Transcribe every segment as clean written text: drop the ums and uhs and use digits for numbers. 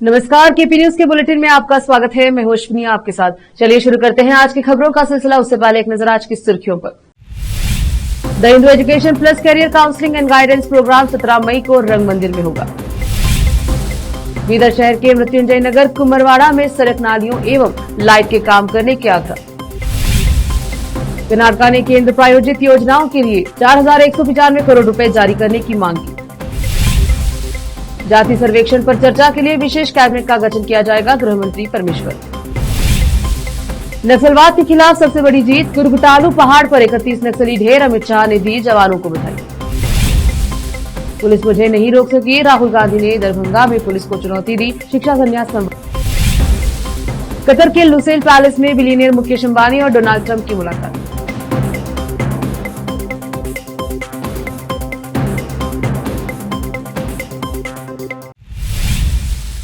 नमस्कार, KP news के bulletin में आपका स्वागत है। मैं होशनी आपके साथ। चलिए शुरू करते हैं आज की खबरों का सिलसिला। उससे पहले एक नजर आज की सुर्खियों पर। The Hindu education plus career counselling and guidance programme 17 मई को रंग मंदिर में होगा। बीदर शहर के मृत्युंजय नगर कुमरवाड़ा में सड़क नालियों एवं लाइट के काम करने के आग्रह। कर्नाटक ने केंद्र प्रायोजित योजनाओं के लिए 4,195 करोड़ रुपए जारी करने की मांग की। जाति सर्वेक्षण पर चर्चा के लिए विशेष कैबिनेट का गठन किया जाएगा, गृह मंत्री परमेश्वर। नक्सलवाद के खिलाफ सबसे बड़ी जीत, कुरगुटालू पहाड़ पर 31 नक्सली ढेर, अमित शाह ने दी जवानों को बधाई। पुलिस मुझे नहीं रोक सकी, राहुल गांधी ने दरभंगा में पुलिस को चुनौती दी, शिक्षा संन्यास संवाद। कतर के लुसेल पैलेस में बिलियनियर मुकेश अंबानी और डोनाल्ड ट्रंप की मुलाकात।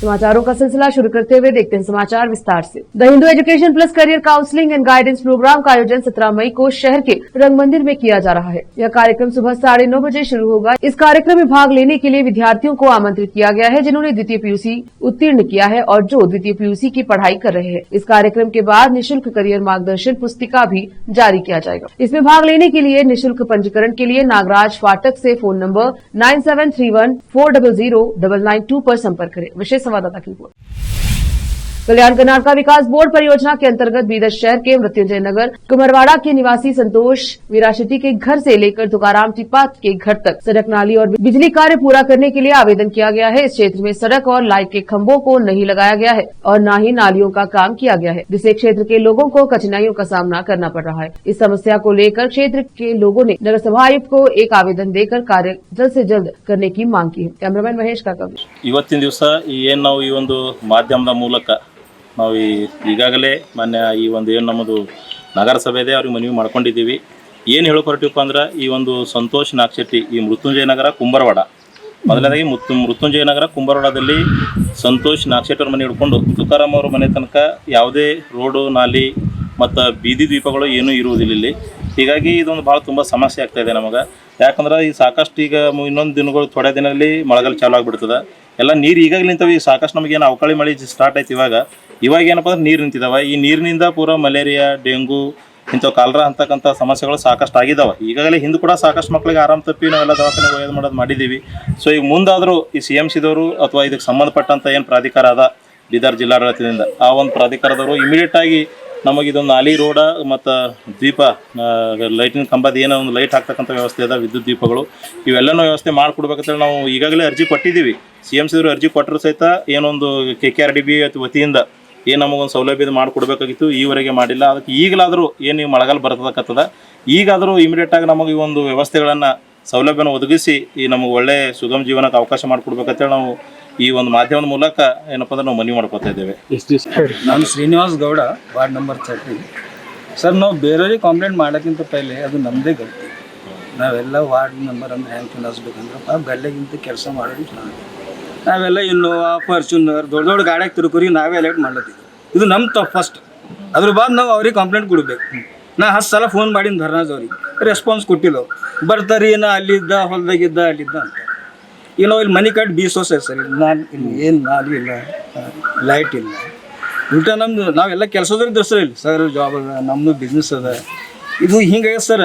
समाचारों का सिलसिला शुरू करते हुए देखते हैं समाचार विस्तार से। The Hindu education plus career counselling and guidance programme का आयोजन 17 मई को शहर के रंग मंदिर में किया जा रहा है। यह कार्यक्रम सुबह 9:30 बजे शुरू होगा। इस कार्यक्रम में भाग लेने के लिए विद्यार्थियों को आमंत्रित किया गया है, जिन्होंने द्वितीय पीयूसी उत्तीर्ण किया है और जो द्वितीय पीयूसी की पढ़ाई कर रहे हैं। इस कार्यक्रम के बाद निःशुल्क करियर मार्गदर्शन पुस्तिका भी जारी किया जाएगा। इसमें भाग लेने के लिए निःशुल्क पंजीकरण के लिए नागराज फाटक से फोन नंबर 9731400992 पर संपर्क करें। विशेष संवाददाता की रिपोर्ट। कल्याण कर्नाटक विकास बोर्ड परियोजना के अंतर्गत बीदर शहर के मृत्युंजय नगर कुमरवाड़ा के निवासी संतोष वीराशेट्टी के घर से लेकर तुकाराम टिप्पा के घर तक सड़क नाली और बिजली कार्य पूरा करने के लिए आवेदन किया गया है। इस क्षेत्र में सड़क और लाइट के खंभों को नहीं लगाया गया है और न ही नालियों का काम किया गया है, जिससे क्षेत्र के लोगों को कठिनाइयों का सामना करना पड़ रहा है। इस समस्या को लेकर क्षेत्र के लोगों ने नगर सभा आयुक्त को एक आवेदन देकर कार्य जल्द से जल्द करने की मांग की है। कैमरामैन महेश का कवरेज। ಇವತ್ತಿನ ದಿವಸ ಏನು ನಾವು ಈ ಒಂದು ಮಾಧ್ಯಮದ ಮೂಲಕ ನಾವು ಈಗಾಗಲೇ ಮಾನ್ಯ ಈ ಒಂದು ಏನು ನಮ್ಮದು ನಗರಸಭೆ ಇದೆ ಅವ್ರಿಗೆ ಮನವಿ ಮಾಡ್ಕೊಂಡಿದ್ದೀವಿ. ಏನು ಹೇಳ್ಕೊರಟಿವಪ್ಪ ಅಂದ್ರೆ ಈ ಒಂದು ಸಂತೋಷ್ ನಾಗಶೆಟ್ಟಿ ಈ ಮೃತ್ಯುಂಜಯ ನಗರ ಕುಂಬರವಾಡ, ಮೊದಲನೇದಾಗಿ ಮೃತ್ಯುಂಜಯ ನಗರ ಕುಂಬರವಾಡದಲ್ಲಿ ಸಂತೋಷ್ ನಾಗಶೆಟ್ಟಿ ಅವ್ರ ಮನೆ ಹಿಡ್ಕೊಂಡು ತುಕಾರಾಮ್ ಅವ್ರ ಮನೆ ತನಕ ಯಾವುದೇ ರೋಡು ನಾಲಿ ಮತ್ತು ಬೀದಿ ದೀಪಗಳು ಏನೂ ಇರುವುದಿಲ್ಲ ಇಲ್ಲಿ. ಹೀಗಾಗಿ ಇದೊಂದು ಭಾಳ ತುಂಬ ಸಮಸ್ಯೆ ಆಗ್ತಾಯಿದೆ ನಮಗೆ. ಯಾಕಂದ್ರೆ ಈ ಸಾಕಷ್ಟು ಈಗ ಇನ್ನೊಂದು ದಿನಗಳು ಥೋಡೆ ದಿನದಲ್ಲಿ ಮಳೆಗಾಲ ಚಾಲು ಆಗಿಬಿಡ್ತದೆ. ಎಲ್ಲ ನೀರು ಈಗಾಗಲೇ ನಿಂತವೆ. ಈಗ ಸಾಕಷ್ಟು ನಮಗೇನು ಅವಕಾಳಿ ಮಳೆ ಸ್ಟಾರ್ಟ್ ಆಯ್ತು. ಇವಾಗ ಏನಪ್ಪ ಅಂದ್ರೆ ನೀರು ನಿಂತಿದ್ದಾವೆ. ಈ ನೀರಿನಿಂದ ಪೂರ ಮಲೇರಿಯಾ, ಡೆಂಗು, ಇಂಥವು ಕಾಲರಾ ಅಂತಕ್ಕಂಥ ಸಮಸ್ಯೆಗಳು ಸಾಕಷ್ಟು ಆಗಿದ್ದಾವೆ. ಈಗಾಗಲೇ ಹಿಂದೆ ಕೂಡ ಸಾಕಷ್ಟು ಮಕ್ಕಳಿಗೆ ಆರಾಮ ತಪ್ಪಿ ನಾವೆಲ್ಲ ದವಾಖಾನೆ ಒಯ್ದು ಮಾಡಿದ್ದೀವಿ. ಸೊ ಈಗ ಮುಂದಾದರೂ ಈ CMCದವರು ಅಥವಾ ಇದಕ್ಕೆ ಸಂಬಂಧಪಟ್ಟಂಥ ಏನು ಪ್ರಾಧಿಕಾರ ಅದ ಬೀದರ್ ಜಿಲ್ಲಾಡಳಿತದಿಂದ, ಆ ಒಂದು ಪ್ರಾಧಿಕಾರದವರು ಇಮಿಡಿಯೇಟಾಗಿ ನಮಗಿದೊಂದು ನಾಲಿ ರೋಡ ಮತ್ತು ದೀಪ ಲೈಟಿನ ಕಂಬದ ಏನೋ ಒಂದು ಲೈಟ್ ಹಾಕ್ತಕ್ಕಂಥ ವ್ಯವಸ್ಥೆ ಅದ, ವಿದ್ಯುತ್ ದೀಪಗಳು, ಇವೆಲ್ಲನೂ ವ್ಯವಸ್ಥೆ ಮಾಡಿಕೊಡ್ಬೇಕಂತೇಳಿ ನಾವು ಈಗಾಗಲೇ ಅರ್ಜಿ ಕೊಟ್ಟಿದ್ದೀವಿ. CMCದವರು ಅರ್ಜಿ ಕೊಟ್ಟರು ಸಹಿತ ಏನೊಂದು KKRDB ವತಿಯಿಂದ ಏನು ನಮಗೊಂದು ಸೌಲಭ್ಯದ ಮಾಡಿಕೊಡ್ಬೇಕಾಗಿತ್ತು, ಈವರೆಗೆ ಮಾಡಿಲ್ಲ. ಅದಕ್ಕೆ ಈಗಲಾದರೂ ಏನು ಮಳೆಗಾಲ ಬರ್ತದಕ್ಕತ್ತದ, ಈಗಾದರೂ ಇಮಿಡಿಯೇಟಾಗಿ ನಮಗೆ ಈ ಒಂದು ವ್ಯವಸ್ಥೆಗಳನ್ನು ಸೌಲಭ್ಯನ ಒದಗಿಸಿ ಈ ನಮಗೆ ಒಳ್ಳೆ ಸುಗಮ ಜೀವನಕ್ಕೆ ಅವಕಾಶ ಮಾಡಿಕೊಡ್ಬೇಕಂತೇಳಿ ನಾವು ಈ ಒಂದು ಮಾಧ್ಯಮದ ಮೂಲಕ ಏನಪ್ಪ ಅಂದ್ರೆ ನಾವು ಮನವಿ ಮಾಡ್ಕೊತಾ ಇದ್ದೇವೆ. ನಾನು Srinivas Gowda, ward number 30. Sir, ನಾವು ಬೇರೆಯವ್ರಿಗೆ ಕಂಪ್ಲೇಂಟ್ ಮಾಡೋಕ್ಕಿಂತ ಪहिले ಅದು ನಮ್ಮದೇ ಗಲ್ತಿ. ನಾವೆಲ್ಲ ವಾರ್ಡ್ ನಂಬರ್ ಅಂದ್ರೆ ಹೆಂಗೆ ಚುನಾಯಿಸ್ಬೇಕಂದ್ರೆ ಗಲ್ಲೆಗಿಂತ ಕೆಲಸ ಮಾಡೋದು ನಾವೆಲ್ಲ ಇನ್ನೋವಾ, ಫಾರ್ಚುನರ್, ದೊಡ್ಡ ದೊಡ್ಡ ಗಾಡಿಯಾಗ ತಿರುಕುರಿ ನಾವೇ ಎಲೆಕ್ಟ್ ಮಾಡ್ಲತ್ತಿದ್ವಿ. ಇದು ನಮ್ಮ ತಪ್ಪು ಫಸ್ಟ್. ಅದ್ರ ಬಾದ್ ನಾವು ಅವ್ರಿಗೆ ಕಂಪ್ಲೇಂಟ್ ಕೊಡಬೇಕು. ನಾ 10 ಸಲ ಫೋನ್ ಮಾಡೀನಿ ಧರ್ನಾಜ್ ಅವ್ರಿಗೆ, ರೆಸ್ಪಾನ್ಸ್ ಕೊಟ್ಟಿಲ್ಲ. ಬರ್ತಾರೆ ನಾ ಅಲ್ಲಿದ್ದ ಹೊಲದಾಗಿದ್ದ ಅಲ್ಲಿದ್ದ ಅಂತ. ಏನೋ ಇಲ್ಲಿ ಮನೆ ಕಟ್ಟಿ ಬೀಸೋಸೆ ಸರ್. ನಾನು ಇಲ್ಲಿ ಏನು ನಾಲಿ ಇಲ್ಲ, ಲೈಟ್ ಇಲ್ಲ, ಉಲ್ಟಾ ನಮ್ದು ನಾವೆಲ್ಲ ಕೆಲಸದವ್ರಿಗೆ ಸರ್ ಇಲ್ಲಿ ಸರ್ ಜಾಬ್ ಅದ, ನಮ್ಮದು ಬಿಸ್ನೆಸ್ ಅದ. ಇದು ಹಿಂಗಾಗಿ ಸರ್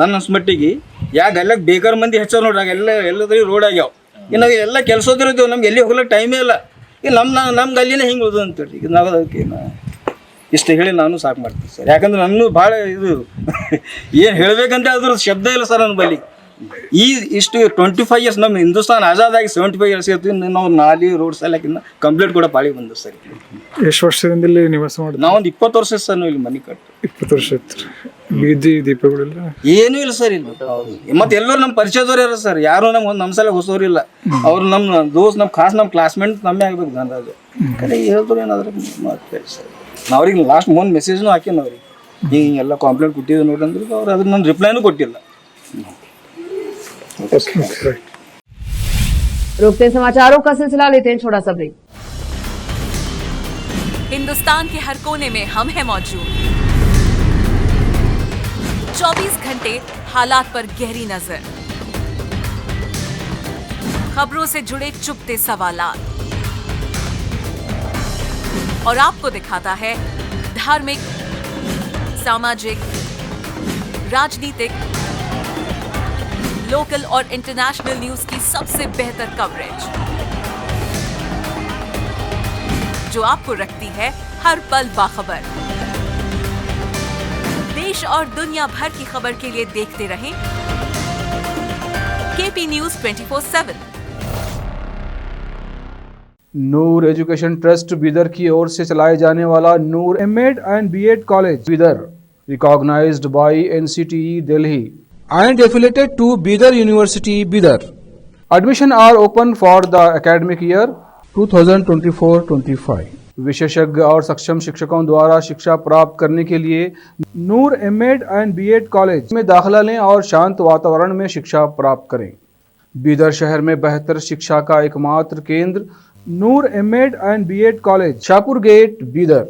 ನನ್ನ ಮಟ್ಟಿಗೆ ಯಾಕೆಲ್ಲ ಬೇಕಾರ್ ಮಂದಿ ಹೆಚ್ಚಾರ ನೋಡ್ರಿ, ಎಲ್ಲದ್ರಿಗೆ ರೋಡ್ ಆಗ್ಯಾವ. ಇನ್ನು ಎಲ್ಲ ಕೆಲಸದಿರ್ತೀವಿ, ನಮ್ಗೆ ಎಲ್ಲಿ ಹೋಗ್ಲಿಕ್ಕೆ ಟೈಮೇ ಇಲ್ಲ. ಈಗ ನಮ್ಗೆ ಅಲ್ಲಿನೇ ಹಿಂಗೆ ಓದು ಅಂತೇಳಿ ಈಗ ನಾವು ಅದಕ್ಕೆ ಇಷ್ಟು ಹೇಳಿ ನಾನು ಸಾಕು ಮಾಡ್ತೀನಿ ಸರ್. ಯಾಕಂದ್ರೆ ನಾನು ಭಾಳ ಇದು ಏನು ಹೇಳಬೇಕಂತ ಅದ್ರ ಶಬ್ದ ಇಲ್ಲ ಸರ್ ನನ್ನ ಬಳಿ. ಇಷ್ಟು 25 ಇಯರ್ಸ್ ನಮ್ಮ ಹಿಂದೂಸ್ತಾನ ಆಜಾದಾಗಿ 75 ಇಯರ್ಸ್ ಇರ್ತೀವಿ. ನಾವು ನಾಲಿ ರೋಡ್ಸ್ ಎಲ್ಲ ಕಂಪ್ಲೀಟ್ ಕೂಡ ಪಾಳಿ ಬಂದು ಸರ್. ಎಷ್ಟು ವರ್ಷದಿಂದ ಇಲ್ಲಿ ನಿವಾಸ ಮಾಡಿ? ನಾವೊಂದು 20 ವರ್ಷ ಸರ್ ನಾವು ಇಲ್ಲಿ ಮನೆ ಕಟ್ಟು. 20 ವರ್ಷ ಆಯ್ತು. ಬೀದಿ ದೀಪಗಳಿಲ್ಲ, ಏನೂ ಇಲ್ಲ ಸರ್ ಇಲ್ಲಿ. ಮತ್ತೆ ಎಲ್ಲರೂ ನಮ್ಮ ಪರಿಚಯದವ್ರು ಯಾರು ಸರ್, ಯಾರು ನಮ್ಮ ಸಲ ಹೊಸೋರಿಲ್ಲ. ಅವ್ರು ನಮ್ಮ ದೋಸ್ತ್, ನಮ್ಮ ಖಾಸ್, ನಮ್ಮ ಕ್ಲಾಸ್ಮೇಟ್ ನಮ್ಮೇ ಆಗ್ಬೇಕು ಧನರಾಜು. ಕಡೆ ಹೇಳಿದ್ರು ಏನಾದ್ರು ಮಾತು ಸರ್. ನಾವು ಅವ್ರಿಗೆ ಲಾಸ್ಟ್ ಒಂದು ಮೆಸೇಜ್ನೂ ಹಾಕಿನ ಅವ್ರಿಗೆ ಹಿಂಗೆಲ್ಲ ಕಂಪ್ಲೇಂಟ್ ಕೊಟ್ಟಿದ್ದು ನೋಡಿ ಅಂದ್ರೆ ಅವ್ರು ಅದ್ರ ನನ್ನ ರಿಪ್ಲೈನೂ ಕೊಟ್ಟಿಲ್ಲ. रोकते हैं समाचारों का सिलसिला, लेते हैं छोटा सा ब्रेक। हिंदुस्तान के हर कोने में हम हैं मौजूद। 24 घंटे हालात पर गहरी नजर, खबरों से जुड़े चुपते सवालात, और आपको दिखाता है धार्मिक, सामाजिक, राजनीतिक, लोकल और इंटरनेशनल न्यूज की सबसे बेहतर कवरेज, जो आपको रखती है हर पल बाखबर। देश और दुनिया भर की खबर के लिए देखते रहें KP news 24/7। Noor education trust Bidar की ओर से चलाए जाने वाला Noor MEd and BEd college Bidar, recognised by NCTE Delhi and affiliated to Bidar University, Bidar. Admission are open for the academic year 2024-25. विशेषज्ञ और सक्षम शिक्षकों द्वारा शिक्षा प्राप्त करने के लिए नूर एमएड एंड बीएड कॉलेज में दाखिला लें और शांत वातावरण में शिक्षा प्राप्त करें। बीदर शहर में बेहतर शिक्षा का एकमात्र केंद्र Noor MEd and BEd college, Shahpur gate, Bidar.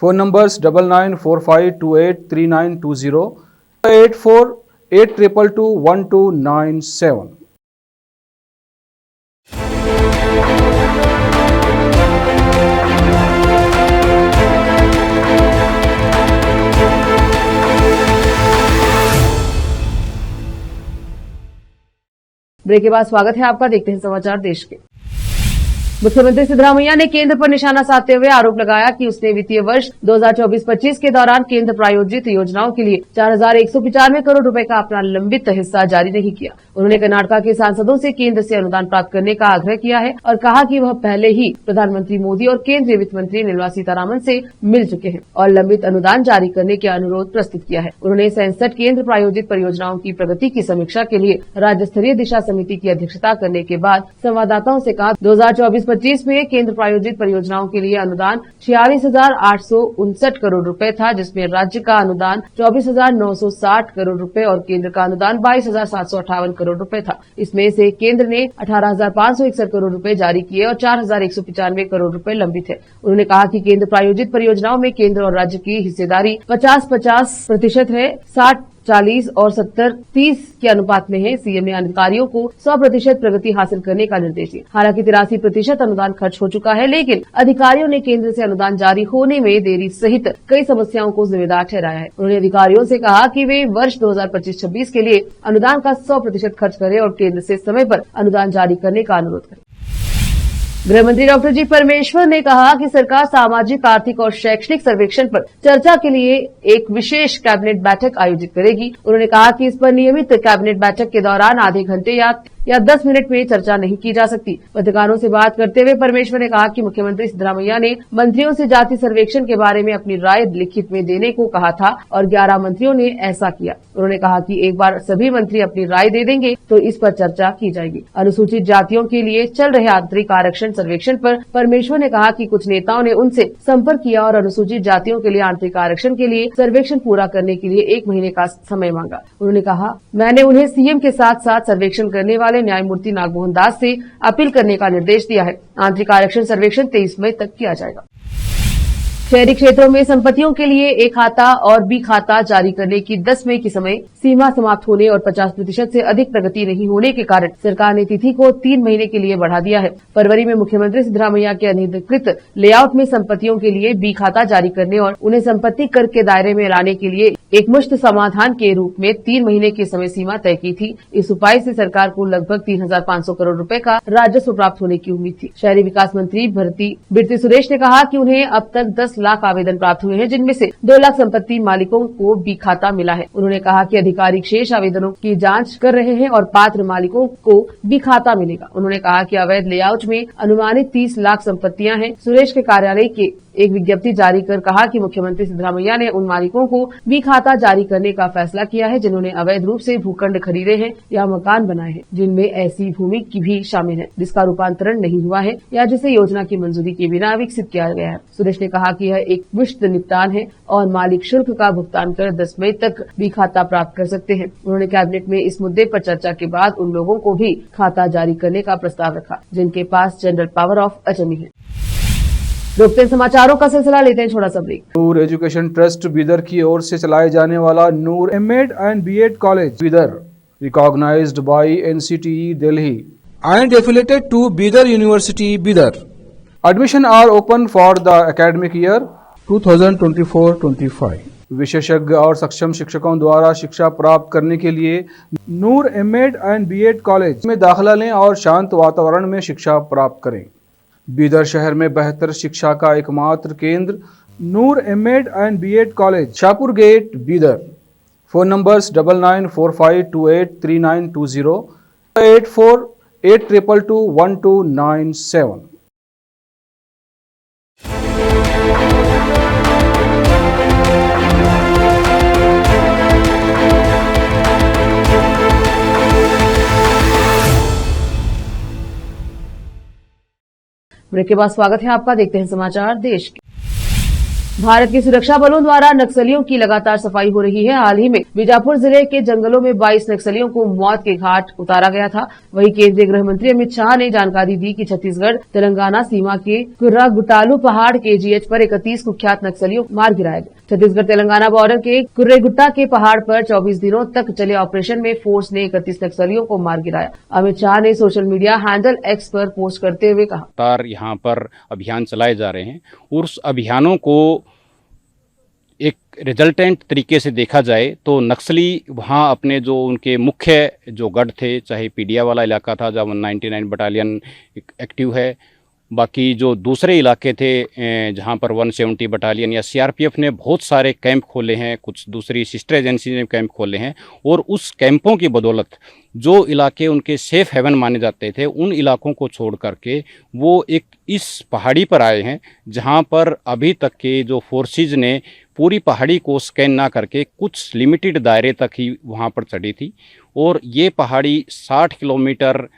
Phone numbers 9945283920, 8482221297। Break के बाद स्वागत है आपका। देखते हैं समाचार देश के। मुख्यमंत्री सिद्धरामैया ने केंद्र पर निशाना साधते हुए आरोप लगाया कि उसने वित्तीय वर्ष 2024-25 के दौरान केंद्र प्रायोजित योजनाओं के लिए 4195 करोड़ रुपए का अपना लंबित हिस्सा जारी नहीं किया। उन्होंने कर्नाटक के सांसदों से केंद्र से अनुदान प्राप्त करने का आग्रह किया है और कहा कि वह पहले ही प्रधानमंत्री मोदी और केंद्रीय वित्त मंत्री निर्मला सीतारामन से मिल चुके हैं और लंबित अनुदान जारी करने के अनुरोध प्रस्तुत किया है। उन्होंने 67 केंद्र प्रायोजित परियोजनाओं की प्रगति की समीक्षा के लिए राज्य स्तरीय दिशा समिति की अध्यक्षता करने के बाद संवाददाताओं से कहा 2024-25 में केंद्र प्रायोजित परियोजनाओं के लिए अनुदान 46,859 करोड़ रुपए था, जिसमें राज्य का अनुदान 24,960 करोड़ रुपए और केंद्र का अनुदान 22,758 करोड़ रुपए था। इसमें से केंद्र ने 18,561 करोड़ रुपए जारी किए और 4,195 करोड़ रुपए लंबित है। उन्होंने कहा कि केंद्र प्रायोजित परियोजनाओं में केंद्र और राज्य की हिस्सेदारी 50-50% है, 60-40 और 70-30 के अनुपात में है। सीएम ने अधिकारियों को 100% प्रगति हासिल करने का निर्देश दिया। हालांकि 83% अनुदान खर्च हो चुका है, लेकिन अधिकारियों ने केंद्र से अनुदान जारी होने में देरी सहित कई समस्याओं को जिम्मेदार ठहराया है। उन्होंने अधिकारियों से कहा कि वे वर्ष 2025-26 के लिए अनुदान का 100% खर्च करें और केंद्र से समय पर अनुदान जारी करने का अनुरोध करें। गृह मंत्री डॉक्टर जी परमेश्वर ने कहा कि सरकार सामाजिक, आर्थिक और शैक्षणिक सर्वेक्षण पर चर्चा के लिए एक विशेष कैबिनेट बैठक आयोजित करेगी। उन्होंने कहा कि इस पर नियमित कैबिनेट बैठक के दौरान आधे घंटे या 10 मिनट में चर्चा नहीं की जा सकती। पत्रकारों से बात करते हुए परमेश्वर ने कहा कि मुख्यमंत्री सिद्धरामैया ने मंत्रियों से जाति सर्वेक्षण के बारे में अपनी राय लिखित में देने को कहा था और 11 मंत्रियों ने ऐसा किया। उन्होंने कहा कि एक बार सभी मंत्री अपनी राय दे देंगे तो इस पर चर्चा की जाएगी। अनुसूचित जातियों के लिए चल रहे आंतरिक आरक्षण सर्वेक्षण पर परमेश्वर ने कहा कि कुछ नेताओं ने उनसे संपर्क किया और अनुसूचित जातियों के लिए आंतरिक आरक्षण के लिए सर्वेक्षण पूरा करने के लिए 1 महीने का समय मांगा। उन्होंने कहा, मैंने उन्हें सीएम के साथ साथ सर्वेक्षण करने वाले न्यायमूर्ति नागमोहन दास से अपील करने का निर्देश दिया है। आंतरिक आरक्षण सर्वेक्षण 23 मई तक किया जाएगा। शहरी क्षेत्रों में संपत्तियों के लिए ए खाता और बी खाता जारी करने की 10 मई की समय सीमा समाप्त होने और 50% से अधिक प्रगति नहीं होने के कारण सरकार ने तिथि को 3 महीने के लिए बढ़ा दिया है। फरवरी में मुख्यमंत्री सिद्धरामैया के अनधिकृत लेआउट में संपत्तियों के लिए बी खाता जारी करने और उन्हें संपत्ति कर के दायरे में लाने के लिए एकमुश्त समाधान के रूप में 3 महीने की समय सीमा तय की थी। इस उपाय से सरकार को लगभग 3,500 करोड़ रुपए का राजस्व प्राप्त होने की उम्मीद थी। शहरी विकास मंत्री बिरती सुरेश ने कहा कि उन्हें अब तक 10 लाख आवेदन प्राप्त हुए हैं, जिनमें से 2 लाख संपत्ति मालिकों को बी खाता मिला है। उन्होंने कहा कि अधिकारी शेष आवेदनों की जांच कर रहे हैं और पात्र मालिकों को बी खाता मिलेगा। उन्होंने कहा कि अवैध लेआउट में अनुमानित 30 लाख संपत्तियां हैं। सुरेश के कार्यालय के एक विज्ञप्ति जारी कर कहा कि मुख्यमंत्री सिद्धरामैया ने उन मालिकों को बी खाता जारी करने का फैसला किया है जिन्होंने अवैध रूप से भूखंड खरीदे हैं या मकान बनाए हैं, जिनमें ऐसी भूमि की भी शामिल है जिसका रूपांतरण नहीं हुआ है या जिसे योजना की मंजूरी के बिना विकसित किया गया है। सुरेश ने कहा कि यह एक मुश्त निपटान है और मालिक शुल्क का भुगतान कर 10 मई तक बी खाता प्राप्त कर सकते हैं। उन्होंने कैबिनेट में इस मुद्दे पर चर्चा के बाद उन लोगों को भी खाता जारी करने का प्रस्ताव रखा जिनके पास जनरल पावर ऑफ अटर्नी है। रोकते समाचारों का सिलसिला, लेते हैं छोटा सा break. Noor education trust Bidar की ओर से चलाए जाने वाला Noor MEd and BEd college Bidar, recognised by NCTE Delhi and affiliated to Bidar university Bidar. Admission are open for the academic year 2024-25. विशेषज्ञ और सक्षम शिक्षकों द्वारा शिक्षा प्राप्त करने के लिए नूर एमएड एंड बीएड कॉलेज में दाखिला लें और शांत वातावरण में शिक्षा प्राप्त करें। बीदर शहर में बेहतर शिक्षा का एकमात्र केंद्र Noor MEd and BEd college, Shahpur gate, Bidar. Phone numbers 9945283920, 8482221297। Break के बाद स्वागत है आपका। देखते हैं समाचार देश के। भारत के सुरक्षा बलों द्वारा नक्सलियों की लगातार सफाई हो रही है। हाल ही में बीजापुर जिले के जंगलों में 22 नक्सलियों को मौत के घाट उतारा गया था। वहीं केंद्रीय गृह मंत्री अमित शाह ने जानकारी दी कि छत्तीसगढ़ तेलंगाना सीमा के कुर्रागुट्टालू पहाड़ के जीएच पर 31 कुख्यात नक्सलियों को मार गिराया गया। छत्तीसगढ़ तेलंगाना बॉर्डर के कुर्रेगुट्टा के पहाड़ पर 24 दिनों तक चले ऑपरेशन में फोर्स ने 31 नक्सलियों को मार गिराया। अमित शाह ने सोशल मीडिया हैंडल एक्स पर पोस्ट करते हुए कहा, यहाँ पर अभियान चलाए जा रहे हैं और उस अभियानों को एक रिजल्टेंट तरीके से देखा जाए तो नक्सली वहाँ अपने जो उनके मुख्य जो गढ़ थे, चाहे पीडिया वाला इलाका था जहाँ 199 बटालियन एक्टिव है, बाकी जो दूसरे इलाके थे जहाँ पर 170 बटालियन या सीआरपीएफ ने बहुत सारे कैंप खोले हैं, कुछ दूसरी सिस्टर एजेंसी ने कैंप खोले हैं और उस कैंपों की बदौलत जो इलाके उनके सेफ हेवन माने जाते थे उन इलाकों को छोड़ करके वो एक इस पहाड़ी पर आए हैं जहाँ पर अभी तक के जो फोर्सेज ने पूरी पहाड़ी को स्कैन ना करके कुछ लिमिटेड दायरे तक ही वहाँ पर चढ़ी थी। और ये पहाड़ी 60 किलोमीटर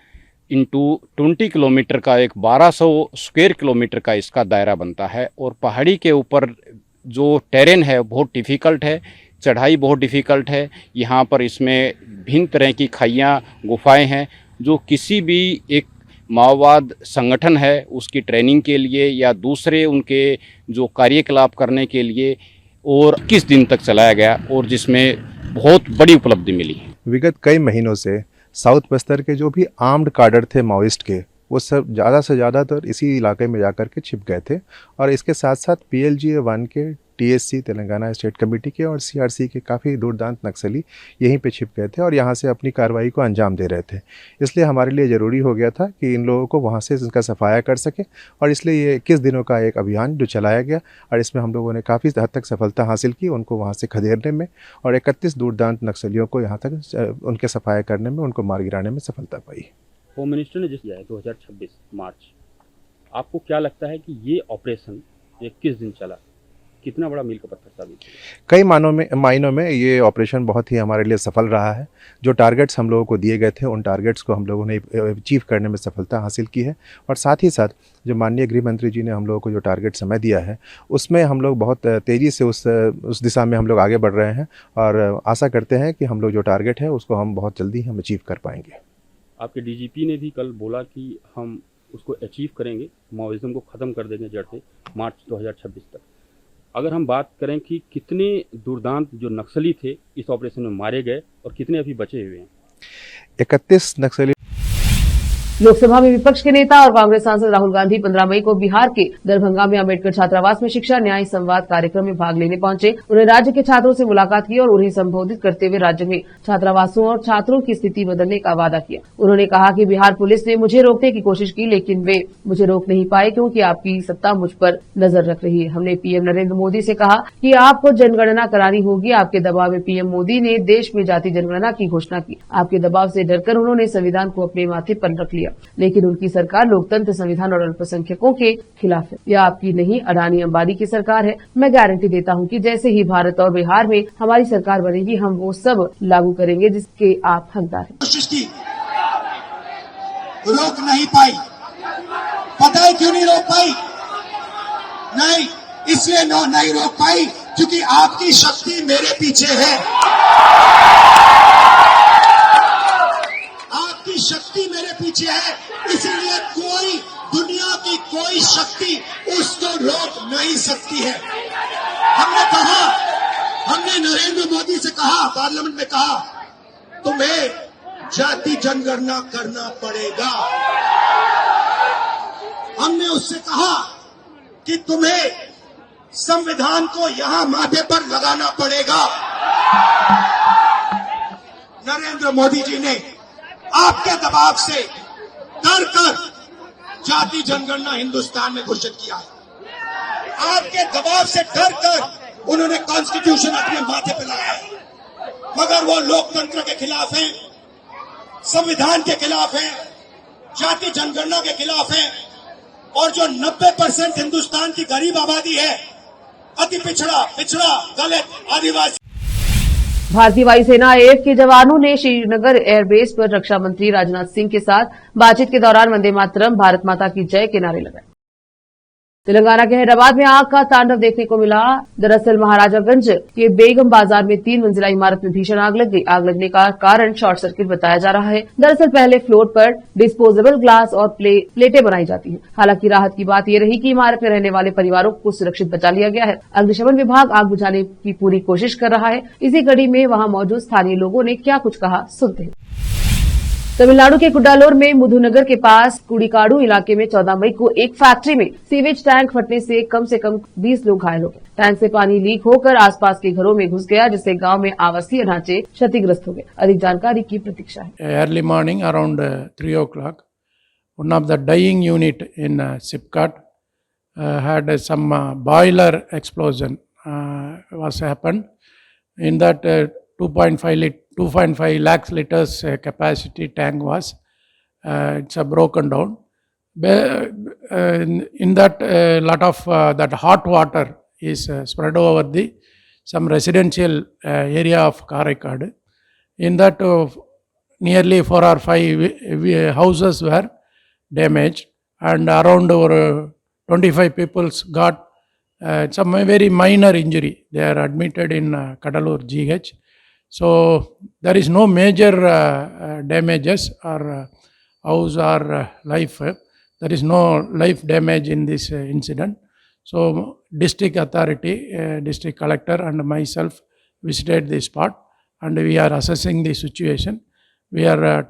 इंटू 20 किलोमीटर का एक 1200 स्क्वायर किलोमीटर का इसका दायरा बनता है। और पहाड़ी के ऊपर जो टेरेन है बहुत डिफ़िकल्ट है, चढ़ाई बहुत डिफ़िकल्ट है। यहाँ पर इसमें भिन्न तरह की खाइयाँ, गुफाएं हैं जो किसी भी एक माओवाद संगठन है उसकी ट्रेनिंग के लिए या दूसरे उनके जो कार्यकलाप करने के लिए और 21 दिन तक चलाया गया और जिसमें बहुत बड़ी उपलब्धि मिली। विगत कई महीनों से साउथ बस्तर के जो भी आर्म्ड कार्डर थे माओइस्ट के, वो सब ज़्यादा से ज़्यादातर इसी इलाके में जाकर के छिप गए थे। और इसके साथ साथ PLGA 1 के, TSC तेलंगाना स्टेट कमेटी के और CRC के काफ़ी दूरदांत नक्सली यहीं पे छिप गए थे और यहाँ से अपनी कार्रवाई को अंजाम दे रहे थे। इसलिए हमारे लिए ज़रूरी हो गया था कि इन लोगों को वहाँ से इनका सफाया कर सके और इसलिए ये 21 दिनों का एक अभियान जो चलाया गया और इसमें हम लोगों ने काफ़ी हद तक सफलता हासिल की उनको वहाँ से खदेड़ने में और 31 दूरदांत नक्सलियों को यहाँ तक उनके सफाया करने में, उनको मार गिराने में सफलता पाई। होम मिनिस्टर ने जिस किया है 2026 मार्च, आपको क्या लगता है कि ये ऑपरेशन 21 दिन चला, कितना बड़ा मील का पत्थर साबित हुआ? कई मायनों में ये ऑपरेशन बहुत ही हमारे लिए सफल रहा है। जो टारगेट्स हम लोगों को दिए गए थे उन टारगेट्स को हम लोगों ने अचीव करने में सफलता हासिल की है। और साथ ही साथ जो माननीय गृह मंत्री जी ने हम लोगों को जो टारगेट समय दिया है उसमें हम लोग बहुत तेज़ी से उस दिशा में हम लोग आगे बढ़ रहे हैं और आशा करते हैं कि हम लोग जो टारगेट है उसको हम बहुत जल्दी हम अचीव कर पाएंगे। आपके DGP ने भी कल बोला कि हम उसको अचीव करेंगे, माओइज्म को ख़त्म कर देंगे जड़ से मार्च 2026 तक। अगर हम बात करें कि कितने दुर्दांत जो नक्सली थे इस ऑपरेशन में मारे गए और कितने अभी बचे हुए हैं? 31 नक्सली। लोकसभा में विपक्ष के नेता और कांग्रेस सांसद राहुल गांधी 15 मई को बिहार के दरभंगा में अम्बेडकर छात्रावास में शिक्षा न्याय संवाद कार्यक्रम में भाग लेने पहुंचे। उन्होंने राज्य के छात्रों से मुलाकात की और उन्हें संबोधित करते हुए राज्य में छात्रावासों और छात्रों की स्थिति बदलने का वादा किया। उन्होंने कहा कि बिहार पुलिस ने मुझे रोकने की कोशिश की लेकिन वे मुझे रोक नहीं पाए क्योंकि आपकी सत्ता मुझ पर नजर रख रही है। हमने पीएम नरेंद्र मोदी से कहा कि आपको जनगणना करानी होगी। आपके दबाव में पीएम मोदी ने देश में जाति जनगणना की घोषणा की। आपके दबाव से डरकर उन्होंने संविधान को अपने माथे पर रख लिया, लेकिन उनकी सरकार लोकतंत्र, संविधान और अल्पसंख्यकों के खिलाफ है। यह आपकी नहीं, अडानी अंबानी की सरकार है। मैं गारंटी देता हूं कि जैसे ही भारत और बिहार में हमारी सरकार बनेगी हम वो सब लागू करेंगे जिसके आप हकदार हैं। कोशिश की, रोक नहीं पाई। पता है क्यों नहीं रोक पाई? नहीं, इसलिए नहीं रोक पाई क्योंकि आपकी शक्ति मेरे पीछे है। आपकी शक्ति मेरे पीछे है, इसलिए कोई दुनिया की कोई शक्ति उसको रोक नहीं सकती है। हमने कहा, हमने नरेंद्र मोदी से कहा, पार्लियामेंट में कहा, तुम्हें जाति जनगणना करना पड़ेगा। हमने उससे कहा कि तुम्हें संविधान को यहां माथे पर लगाना पड़ेगा। नरेंद्र मोदी जी ने आपके दबाव से डर कर जाति जनगणना हिंदुस्तान में घोषित किया है। आपके दबाव से डर कर उन्होंने कॉन्स्टिट्यूशन अपने माथे पर लगाया है, मगर वो लोकतंत्र के खिलाफ हैं, संविधान के खिलाफ हैं, जाति जनगणना के खिलाफ हैं, और जो 90% हिंदुस्तान की गरीब आबादी है, अति पिछड़ा दलित आदिवासी। भारतीय वायुसेना एएफ के जवानों ने श्रीनगर एयरबेस पर रक्षा मंत्री राजनाथ सिंह के साथ बातचीत के दौरान वंदे मातरम, भारत माता की जय के नारे लगाए। तेलंगाना के हैदराबाद में आग का तांडव देखने को मिला। दरअसल महाराजागंज के बेगम बाजार में 3 मंजिला इमारत में भीषण आग लग गई। आग लगने का कारण शॉर्ट सर्किट बताया जा रहा है। दरअसल पहले फ्लोर पर डिस्पोजेबल ग्लास और प्लेटें बनाई जाती हैं। हालांकि राहत की बात यह रही कि इमारत में रहने वाले परिवारों को सुरक्षित बचा लिया गया है। अग्निशमन विभाग आग बुझाने की पूरी कोशिश कर रहा है। इसी कड़ी में वहां मौजूद स्थानीय लोगों ने क्या कुछ कहा, सुनते हैं। तमिलनाडु के कुड्डालोर में मुधुनगर के पास कुड़ीकाडू इलाके में 14 मई को एक फैक्ट्री में सीवेज टैंक फटने से कम 20 लोग घायल हो गए। टैंक से पानी लीक होकर आसपास के घरों में घुस गया, जिससे गांव में आवासीय ढांचे क्षतिग्रस्त हो गए। अधिक जानकारी की प्रतीक्षा है। Early morning around 3 o'clock, one of the dyeing unit in Sipcat had some boiler explosion was happened. In that 2.5 lakhs liters capacity tank was it's broken down. In that lot of that hot water is spread over the some residential area of Karaikadu. In that nearly 4 or 5 houses were damaged, and around over 25 people got some very minor injury. They are admitted in Kadalur GH. So there is no major damages or house or life. There is no life damage in this incident. So district authority, district collector and myself visited the spot, and we are assessing the situation. We are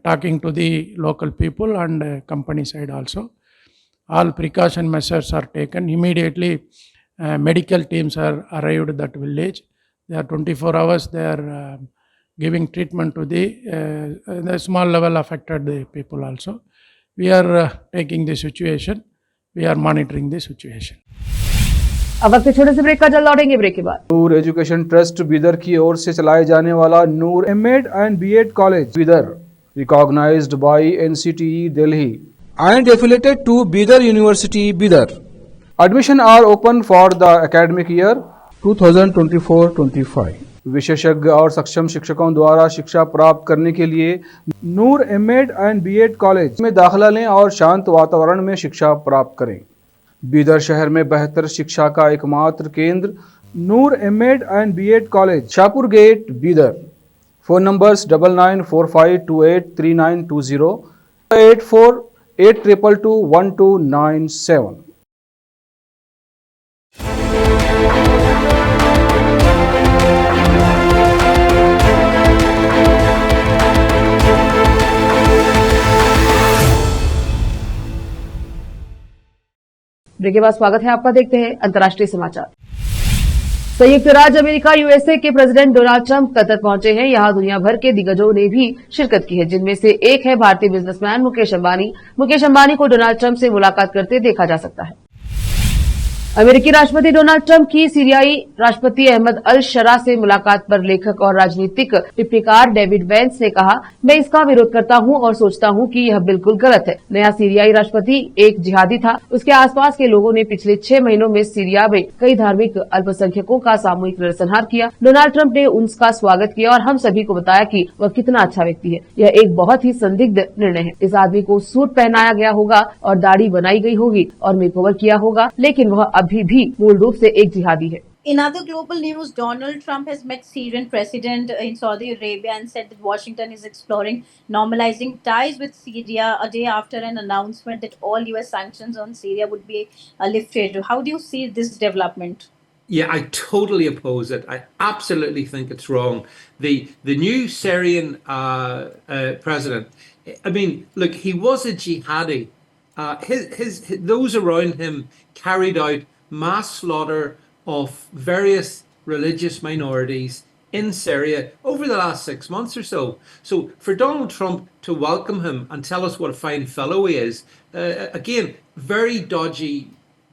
talking to the local people and company side also. All precaution measures are taken. Immediately medical teams are arrived at that village. They are 24 hours. They are giving treatment to the small level affected the people also. We are taking the situation. We are monitoring the situation. अब वक्त छोटे से break का, जल्द लौटेंगे break के बाद। नूर education trust Bidar की ओर से चलाए जाने वाला Noor MEd and BEd college Bidar, recognised by NCTE Delhi and affiliated to Bidar University, Bidar. Admission are open for the academic year 2024-25. विशेषज्ञ और सक्षम शिक्षकों द्वारा शिक्षा प्राप्त करने के लिए नूर एमएड एंड बीएड कॉलेज में दाखिला लें और शांत वातावरण में शिक्षा प्राप्त करें। बीदर शहर में बेहतर शिक्षा का एकमात्र केंद्र Noor MEd and BEd college, Shahpur gate, Bidar. Phone numbers 9945283920, 8482221297। Break के बाद स्वागत है आपका। देखते हैं अंतर्राष्ट्रीय समाचार। संयुक्त राज्य अमेरिका यूएसए के प्रेसिडेंट डोनाल्ड ट्रंप कतर पहुंचे हैं। यहां दुनिया भर के दिग्गजों ने भी शिरकत की है, जिनमें से एक है भारतीय बिजनेसमैन मुकेश अंबानी। मुकेश अंबानी को डोनाल्ड ट्रंप से मुलाकात करते देखा जा सकता है। अमेरिकी राष्ट्रपति डोनाल्ड ट्रंप की सीरियाई राष्ट्रपति अहमद अल शरा से मुलाकात पर लेखक और राजनीतिक टिप्पणीकार डेविड वेंस ने कहा, मैं इसका विरोध करता हूं और सोचता हूं कि यह बिल्कुल गलत है। नया सीरियाई राष्ट्रपति एक जिहादी था। उसके आसपास के लोगों ने पिछले 6 महीनों में सीरिया में कई धार्मिक अल्पसंख्यकों का सामूहिक नरसंहार किया। डोनाल्ड ट्रंप ने उनका स्वागत किया और हम सभी को बताया कि वह कितना अच्छा व्यक्ति है। यह एक बहुत ही संदिग्ध निर्णय है। इस आदमी को सूट पहनाया गया होगा और दाढ़ी बनाई गई होगी और मेकओवर किया होगा, लेकिन वह अभी भी मूल रूप से एक जिहादी है। In other global news, Donald Trump has met Syrian president in Saudi Arabia and said that Washington is exploring normalizing ties with Syria a day after an announcement that all US sanctions on Syria would be lifted. How do you see this development? Yeah, I totally oppose it. I absolutely think it's wrong. The new Syrian president, I mean, look, he was a jihadi those around him carried out mass slaughter of various religious minorities in Syria over the last 6 months or so. So for Donald Trump to welcome him and tell us what a fine fellow he is, again, very dodgy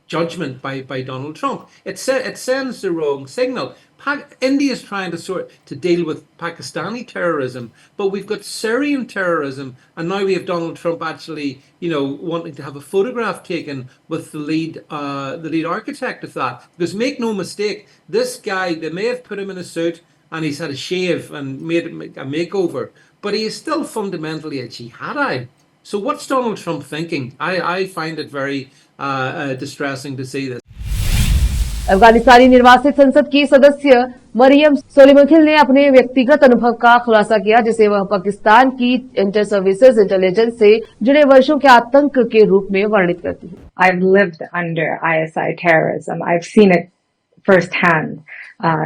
judgment by Donald Trump. It sends the wrong signal. India is trying to deal with Pakistani terrorism, but we've got Syrian terrorism, and now we have Donald Trump actually, wanting to have a photograph taken with the lead architect of that. Because make no mistake, this guy, they may have put him in a suit and he's had a shave and made a makeover, but he is still fundamentally a jihadi. So what's Donald Trump thinking? I find it very distressing to see this. अफगानिस्तानी निर्वासित संसद की सदस्य मरियम सोलिमखिल ने अपने व्यक्तिगत अनुभव का खुलासा किया, जिसे वह पाकिस्तान की इंटर सर्विसेज इंटेलिजेंस से जुड़े वर्षों के आतंक के रूप में वर्णित करती है। I've lived under ISI terrorism. I've seen it firsthand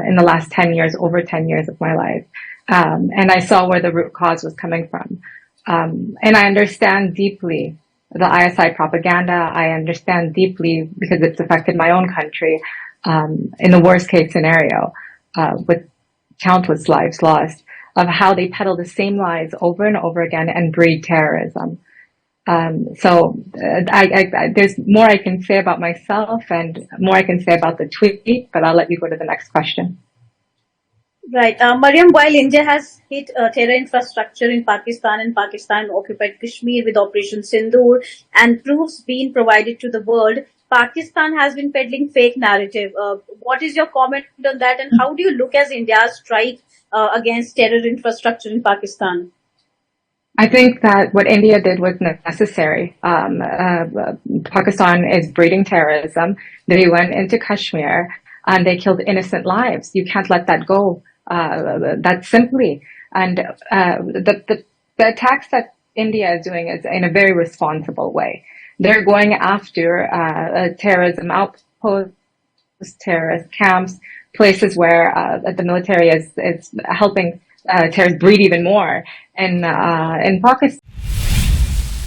in the last 10 years, over 10 years of my life. And I saw where the root cause was coming from. And I understand deeply the ISI propaganda. I understand deeply because it's affected my own country. In the worst case scenario, with countless lives lost, of how they peddle the same lies over and over again and breed terrorism. So there's more I can say about myself and more I can say about the tweet, but I'll let you go to the next question. Right. Mariam, while India has hit terror infrastructure in Pakistan and Pakistan occupied Kashmir with Operation Sindoor and proofs being provided to the world, Pakistan has been peddling fake narrative. What is your comment on that, and how do you look as India's strike against terror infrastructure in Pakistan? I think that what India did was necessary. Pakistan is breeding terrorism. They went into Kashmir and they killed innocent lives. You can't let that go that simply. And the attacks that India is doing is in a very responsible way. They're going after terrorism outposts, terrorist camps, places where the military is helping terrorists breed even more in Pakistan.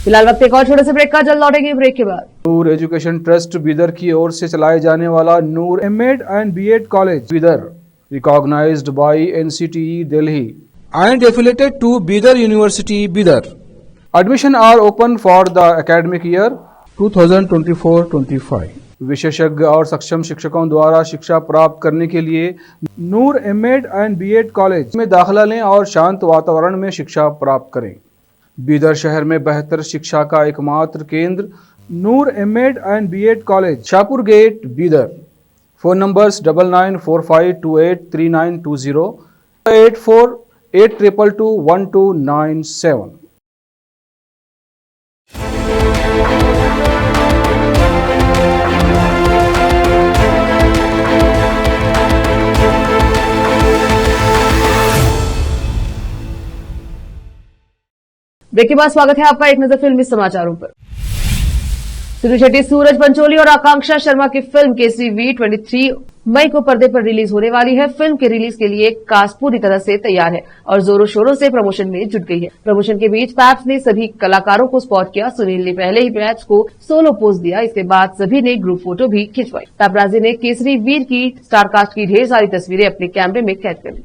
फिलहाल वक्त एक और छोटे से break का, जल्द लौटेंगे break के बाद। नूर एजुकेशन ट्रस्ट बीदर की ओर से चलाए जाने वाला Noor MEd and BEd college Bidar, recognised by NCTE Delhi and affiliated to Bidar university Bidar. Admission are open for the academic year 2024-25. विशेषज्ञ और सक्षम शिक्षकों द्वारा शिक्षा प्राप्त करने के लिए नूर एमएड एंड बीएड कॉलेज में दाखिला लें और शांत वातावरण में शिक्षा प्राप्त करें. बीदर शहर में बेहतर शिक्षा का एकमात्र केंद्र Noor MEd and BEd college, Shahpur gate, Bidar. Phone numbers 9945283920, 8482221297. Break के बाद स्वागत है आपका। एक नजर फिल्मी समाचारों पर। सिद्धू शेट्टी, सूरज पंचोली और आकांक्षा शर्मा की फिल्म केसरी 23 मई को पर्दे पर रिलीज होने वाली है। फिल्म के रिलीज के लिए कास्ट पूरी तरह से तैयार है और जोरों शोरों से प्रमोशन में जुट गई है। प्रमोशन के बीच पैप्स ने सभी कलाकारों को स्पॉट किया। सुनील ने पहले ही मैच को सोलो पोज दिया, इसके बाद सभी ने ग्रुप फोटो भी खिंचवाई। पैपराजी ने केसरी वीर की स्टारकास्ट की ढेर सारी तस्वीरें अपने कैमरे में कैद कर ली।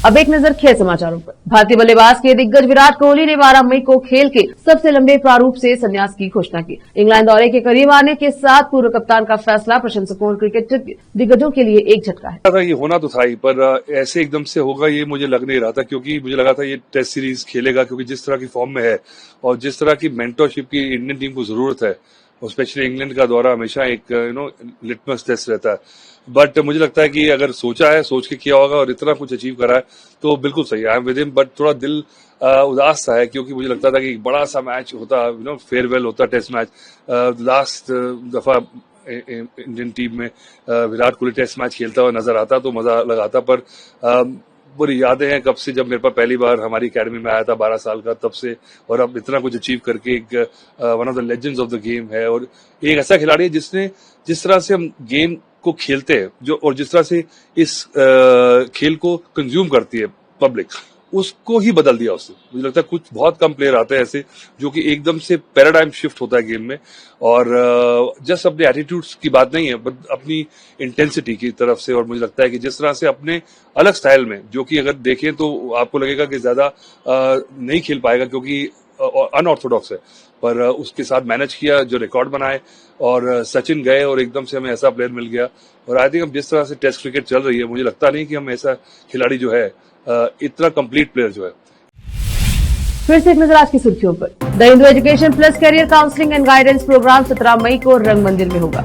अब एक नजर खेल समाचारों पर। भारतीय बल्लेबाज के दिग्गज विराट कोहली ने 12 मई को खेल के सबसे लंबे प्रारूप से संन्यास की घोषणा की। इंग्लैंड दौरे के करीब आने के साथ पूर्व कप्तान का फैसला प्रशंसकों और क्रिकेट दिग्गजों के लिए एक झटका है। ये होना तो था ही, पर ऐसे एकदम से होगा ये मुझे लग नहीं रहा था, क्योंकि मुझे लगा था ये टेस्ट सीरीज खेलेगा, क्योंकि जिस तरह की फॉर्म में है और जिस तरह की मेंटरशिप की इंडियन टीम को जरूरत है, और स्पेशली इंग्लैंड का दौरा हमेशा एक लिटमस टेस्ट रहता है। बट मुझे लगता है कि अगर सोचा है, सोच के किया होगा और इतना कुछ अचीव करा है तो बिल्कुल सही है। I am with him, but थोड़ा दिल उदास सा है, क्योंकि मुझे लगता था कि एक बड़ा सा मैच होता, फेयरवेल होता, टेस्ट मैच। लास्ट दफा इंडियन टीम में विराट कोहली टेस्ट मैच खेलता हुआ नजर आता तो मजा लगाता, पर बुरी यादें हैं कब से, जब मेरे पास पहली बार हमारी एकेडमी में आया था 12 साल का, तब से, और अब इतना कुछ अचीव करके एक one of the legends of the game है, और एक ऐसा खिलाड़ी है जिसने जिस तरह से हम गेम को खेलते हैं जो, और जिस तरह से इस खेल को कंज्यूम करती है पब्लिक, उसको ही बदल दिया उसने। मुझे लगता है कुछ बहुत कम प्लेयर आते हैं ऐसे जो कि एकदम से पैराडाइम शिफ्ट होता है गेम में, और जस्ट अपने एटीट्यूड्स की बात नहीं है बट अपनी इंटेंसिटी की तरफ से। और मुझे लगता है कि जिस तरह से अपने अलग स्टाइल में, जो कि अगर देखें तो आपको लगेगा कि ज्यादा नहीं खेल पाएगा क्योंकि अनऑर्थोडॉक्स है, पर उसके साथ मैनेज किया, जो रिकॉर्ड बनाए, और सचिन गए और एकदम से हमें ऐसा प्लेयर मिल गया। और आई थिंक हम जिस तरह से टेस्ट क्रिकेट चल रही है, मुझे लगता नहीं कि हम ऐसा खिलाड़ी जो है इतना कंप्लीट प्लेयर जो है। फिर से एक नजर आज की सुर्खियों पर। The Hindu education plus career counselling and guidance programme 17 मई को रंग मंदिर में होगा।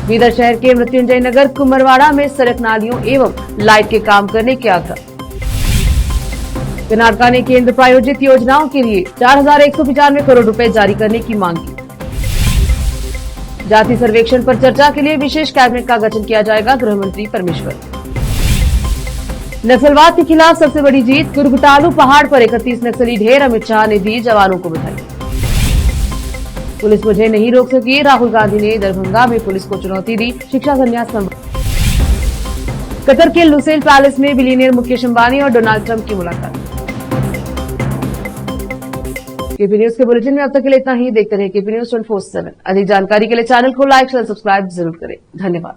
बीदर शहर के मृत्युंजय नगर कुमरवाड़ा में सड़क नालियों एवं लाइट के काम करने के आग्रह। कर्नाटका ने केंद्र प्रायोजित योजनाओं के लिए 4,195 करोड़ रुपए जारी करने की मांग की। जाति सर्वेक्षण पर चर्चा के लिए विशेष कैबिनेट का गठन किया जाएगा, गृह मंत्री परमेश्वर। नक्सलवाद के खिलाफ सबसे बड़ी जीत, कुरबटालू पहाड़ पर 31 नक्सली ढेर, अमित शाह ने दी जवानों को बधाई। पुलिस मुझे नहीं रोक सकी, राहुल गांधी ने दरभंगा में पुलिस को चुनौती दी, शिक्षा संन्यास संभव। कतर के लुसेल पैलेस में बिलियनियर मुकेश अंबानी और डोनाल्ड ट्रंप की मुलाकात। केपी न्यूज के बुलेटिन में अब तक के लिए इतना ही। देखते रहिए केपी न्यूज 24/7। अधिक जानकारी के लिए चैनल को लाइक और सब्सक्राइब जरूर करें। धन्यवाद।